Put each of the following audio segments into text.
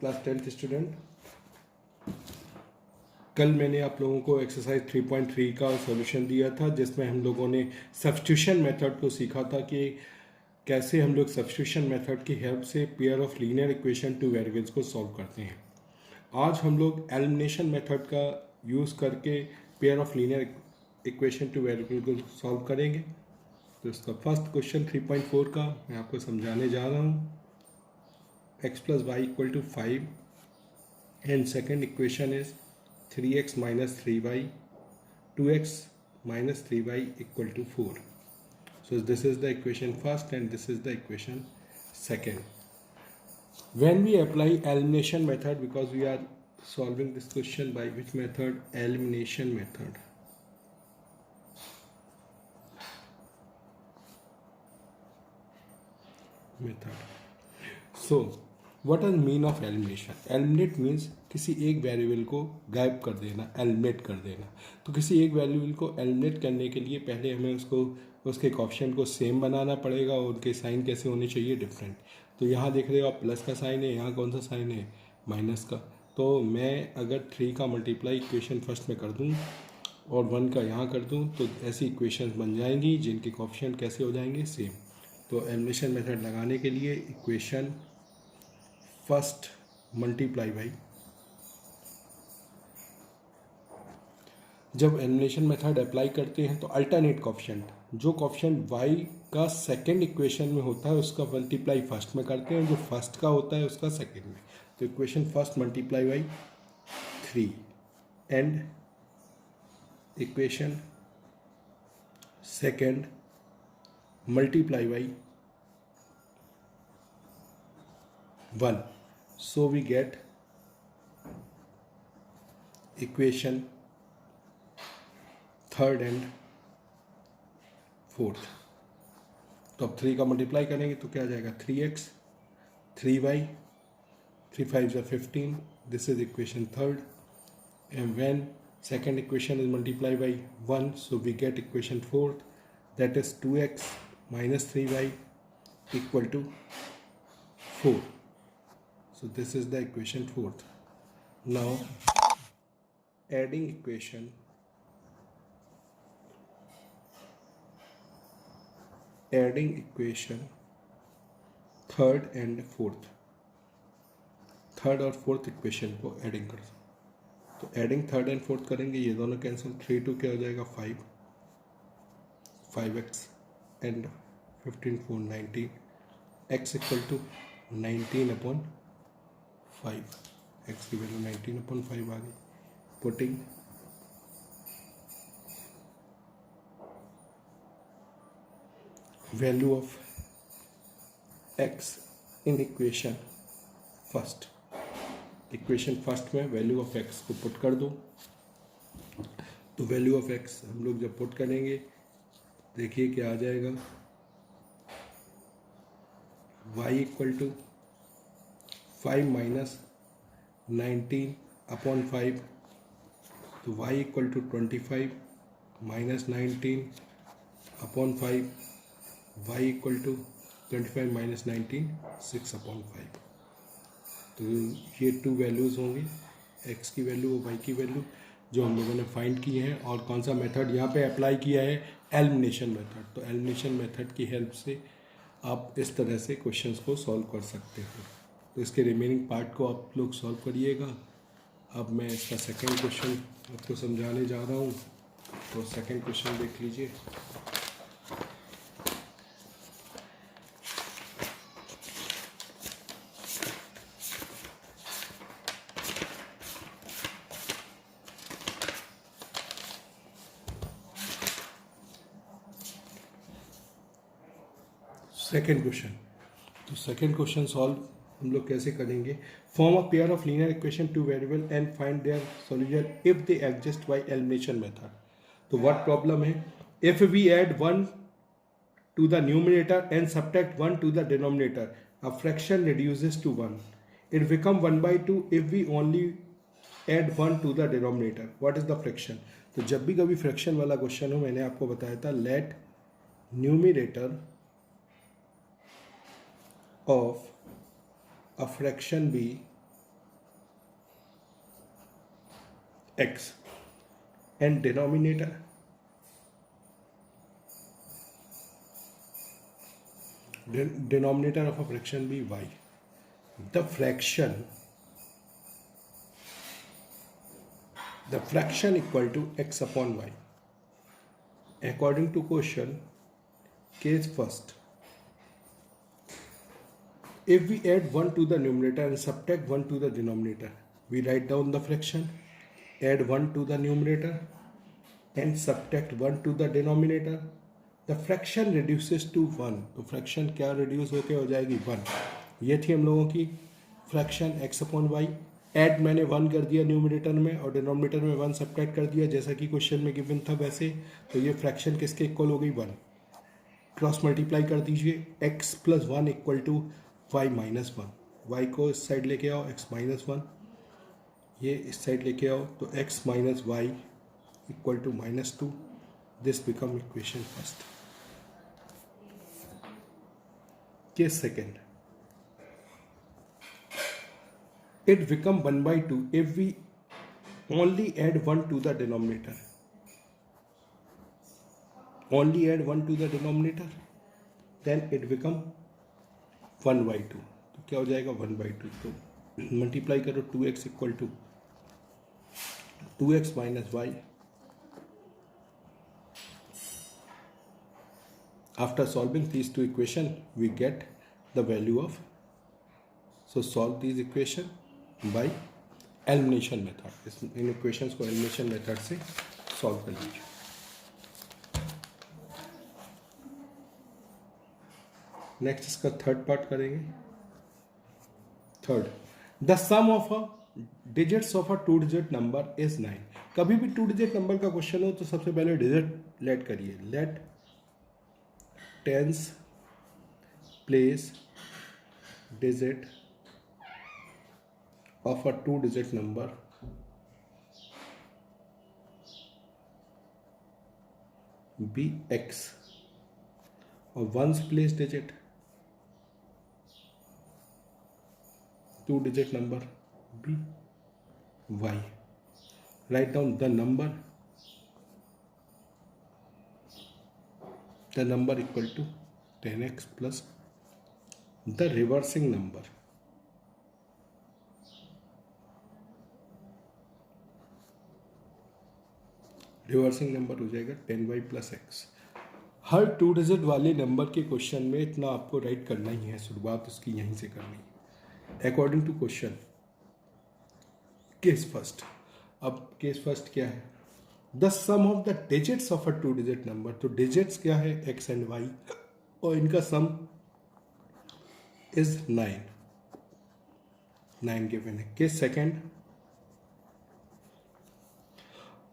Class 10th student, कल मैंने आप लोगों को एक्सरसाइज 3.3 का सॉल्यूशन दिया था जिसमें हम लोगों ने सब्स्टिट्यूशन मेथड को सीखा था कि कैसे हम लोग सब्स्टिट्यूशन मेथड की हेल्प से pair of linear equation two variables को सॉल्व करते हैं। आज हम लोग एलिमिनेशन मेथड का यूज़ करके pair of linear equation two variable को सॉल्व करेंगे। तो इसका फर्स्ट क्वेश्चन 3.4 का मैं आपको समझाने जा रहा हूँ। x plus y equal to 5 and second equation is 3x minus 3y, 2x minus 3y equal to 4. So this is the equation first and this is the equation second. When we apply elimination method, because we are solving this question by which method? Elimination method. So what are mean of elimination? Eliminate means किसी एक variable को गायब कर देना, eliminate कर देना। तो किसी एक वेरिएबल को एलिमिनेट करने के लिए पहले हमें उसके कोएफिशिएंट को सेम बनाना पड़ेगा और उनके साइन कैसे होने चाहिए? डिफरेंट। तो यहाँ देख रहे हो आप प्लस का साइन है, यहाँ कौन सा साइन है? माइनस का। तो मैं अगर 3 का मल्टीप्लाई इक्वेशन फर्स्ट में कर दूँ और 1 का यहाँ कर दूँ तो ऐसी इक्वेशन बन जाएंगी जिनके कोएफिशिएंट कैसे हो जाएंगे? सेम। तो एलिमिनेशन मेथड लगाने के लिए इक्वेशन फर्स्ट मल्टीप्लाई बाई, जब एलिमिनेशन मेथड अप्लाई करते हैं तो अल्टरनेट कोएफिशिएंट, जो कोएफिशिएंट y का सेकेंड इक्वेशन में होता है उसका मल्टीप्लाई फर्स्ट में करते हैं, जो फर्स्ट का होता है उसका सेकेंड में। तो equation first multiply by 3 and equation second multiply by 1. So we get equation third and fourth. तो अब 3 का मल्टीप्लाई करेंगे तो क्या आ जाएगा? 3x 3y 3 5 15. This is equation third. And when second equation is multiplied by 1, so we get equation fourth, that is 2x minus 3y equal to 4. So this is the equation fourth. Now adding equation third and fourth, third और fourth equation को adding कर। तो adding third and fourth करेंगे, ये दोनों cancel, 3 2 क्या हो जाएगा? 5x and 15 4 19, x equal to 19/5, x की वैल्यू 19/5 आ गई। Putting value of x in equation first, equation first में वैल्यू ऑफ x को पुट कर दो। तो वैल्यू ऑफ x हम लोग जब पुट करेंगे देखिए क्या आ जाएगा? y इक्वल टू 5 माइनस 19/5, तो y equal to 25 minus 19/5, y equal to 25 minus 19 6/5। तो ये 2 वैल्यूज़ होंगी, x की वैल्यू और y की वैल्यू, जो हम लोगों ने फाइंड की हैं। और कौन सा मेथड यहाँ पे अप्लाई किया है? Elimination method. तो एलिमिनेशन मेथड की हेल्प से आप इस तरह से क्वेश्चंस को सॉल्व कर सकते हो। तो इसके रिमेनिंग पार्ट को आप लोग सॉल्व करिएगा। अब मैं इसका सेकेंड क्वेश्चन आपको समझाने जा रहा हूँ। तो सेकेंड क्वेश्चन देख लीजिए। सेकेंड क्वेश्चन, तो सेकेंड क्वेश्चन सॉल्व हम लोग कैसे करेंगे? Form a pair of linear equation two variable and find their solution if they exist by elimination method. तो व्हाट प्रॉब्लम है? If we add 1 to the numerator and subtract 1 to the denominator, a fraction reduces to 1, it become 1/2 if we only add 1 to the denominator. What is the fraction? तो जब भी कभी fraction वाला question हो, मैंने आपको बताया था, let numerator of a fraction be x and denominator of a fraction be y. The fraction equal to x upon y. According to question, case first, if we add 1 to the numerator and subtract 1 to the denominator, we write down the fraction, add 1 to the numerator and subtract 1 to the denominator, the fraction reduces to 1. तो fraction क्या reduce होके हो जाएगी 1. ये थी हम लोगों की fraction x upon y. Add मैंने 1 कर दिया न्यूमरेटर में और डिनोमिनेटर में 1 सब्ट्रैक्ट कर दिया जैसा कि क्वेश्चन में गिवन था वैसे. तो ये फ्रैक्शन किसके इक्वल हो गई 1. क्रॉस मल्टीप्लाई कर दीजिए, x plus 1 equal to y minus 1. y को इस साइड लेके आओ, x माइनस 1, ये इस साइड लेके आओ तो x minus y equal to minus 2. This become equation first. Case second, it become 1 by 2 if we only add 1 to the denominator. Only add 1 to the denominator, then it become 1 by 2. तो क्या हो जाएगा 1 by 2. तो multiply करो 2x equal to 2x minus y. After solving these two equations, we get the value of. So solve these equations by elimination method. In equations को elimination method से solve कर लीजिए. Next इसका third part करेंगे. Third, the sum of a digits of a 2-digit number is 9. कभी भी 2-digit number का question हो तो सबसे पहले digit let करिए. Let tens place digit of a 2-digit number be x और ones place digit 2-digit number be y. Write down the number equal to 10x plus the reversing number. Reversing number हो जाएगा 10y plus x. हर 2 digit वाले number के question में इतना आपको right करना ही है, शुरुआत उसकी यहीं से करनी है according to question. Case first. अब केस फर्स्ट क्या है? The sum of the digits of a 2-digit number. तो डिजिट्स क्या है? x एंड y और इनका सम इज 9. 9 गिवन है. Case second,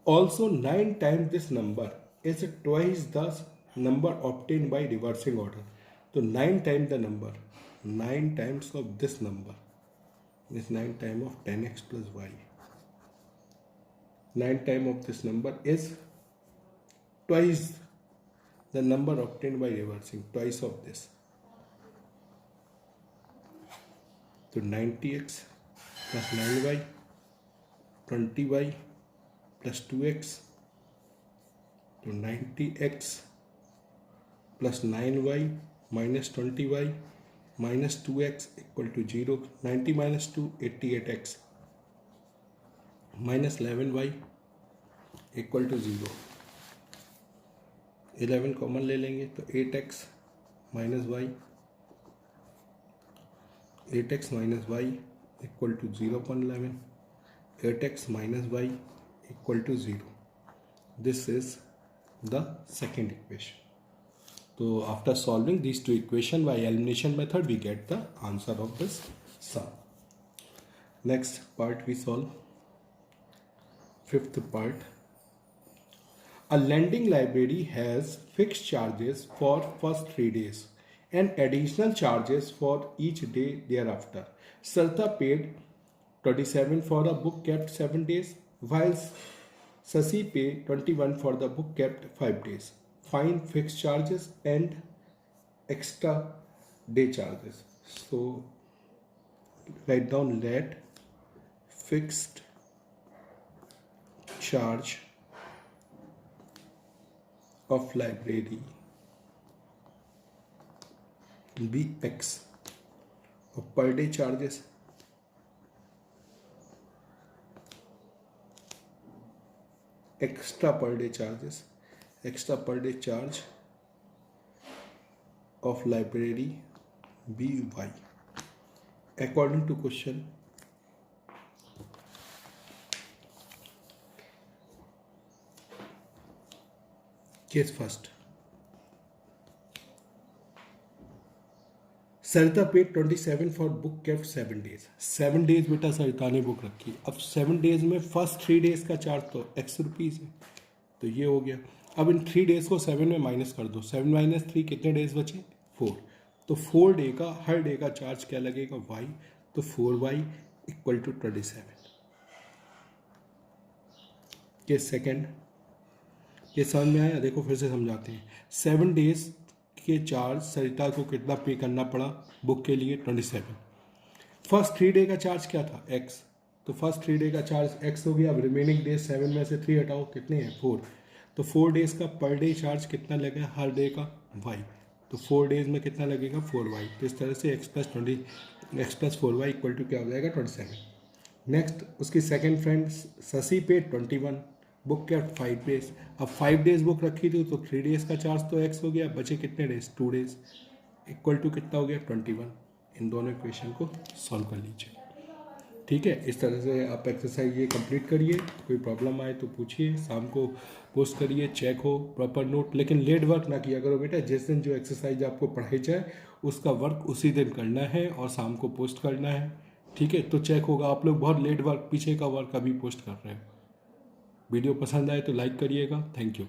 also 9 times this number is twice the number obtain by reversing order. तो 9 time the number, 9 times of this number is 9 time of 10x plus y. 9 time of this number is twice the number obtained by reversing, twice of this. So 90x plus 9y, 20y plus 2x. So 90x plus 9y minus 20y minus 2x equal to 0. 90 minus 2, 88x minus 11y equal to 0. 11 common ले लेंगे तो 8x minus y, 8x minus y equal to 0.11. 8x minus y equal to 0. This is the second equation. तो after solving this two equation by elimination method we get the answer of this sum. Next part we solve. Fifth part, a lending library has fixed charges for first 3 days and additional charges for each day thereafter. Sarita paid 27 for a book kept 7 days, while Sasi paid 21 for the book kept 5 days. Find fixed charges and extra day charges. So write down let fixed charge of library be X, और per day charges extra per day charge of library be Y according to question. Case first. Sarita paid 27 for book kept 7 days. 7 days बेटा सरिता ने book रखी. अब 7 days में first 3 days का charge तो X rupees है, तो ये हो गया. अब इन 3 डेज को 7 में माइनस कर दो. 7 माइनस 3 कितने डेज बचे? 4. तो 4 डे का हर डे का चार्ज क्या लगेगा? Y. तो 4Y equal to 27. Case second. ये समझ में आया? देखो फिर से समझाते हैं. 7 डेज के चार्ज सरिता को कितना पे करना पड़ा बुक के लिए? 27. फर्स्ट 3 डे का चार्ज क्या था? X. तो फर्स्ट 3 डे का चार्ज X हो गया. अब रिमेनिंग डेज 7 में से 3 हटाओ, कितने हैं? 4. तो 4 डेज का पर डे चार्ज कितना लगेगा हर डे का? Y. तो 4 डेज में कितना लगेगा? 4Y. तो इस तरह से X plus 4Y equal to क्या हो जाएगा? 27. नेक्स्ट उसकी सेकेंड फ्रेंड शशि पे 21 बुक के 5 डेज. अब 5 डेज बुक रखी थी तो 3 डेज का चार्ज तो X हो गया. बचे कितने डेज? 2 डेज इक्वल टू कितना हो गया? 21. इन दोनों इक्वेशन को सॉल्व कर लीजिए. ठीक है, इस तरह से आप एक्सरसाइज ये कंप्लीट करिए. कोई प्रॉब्लम आए तो पूछिए. शाम को पोस्ट करिए, चेक हो प्रॉपर नोट. लेकिन लेट वर्क ना किया करो बेटा. जिस दिन जो एक्सरसाइज आपको पढ़ाई जाए उसका वर्क उसी दिन करना है और शाम को पोस्ट करना है. ठीक है, तो चेक होगा. आप लोग बहुत लेट वर्क, पीछे का वर्क अभी पोस्ट कर रहे हो. वीडियो पसंद आए तो लाइक करिएगा. Thank you.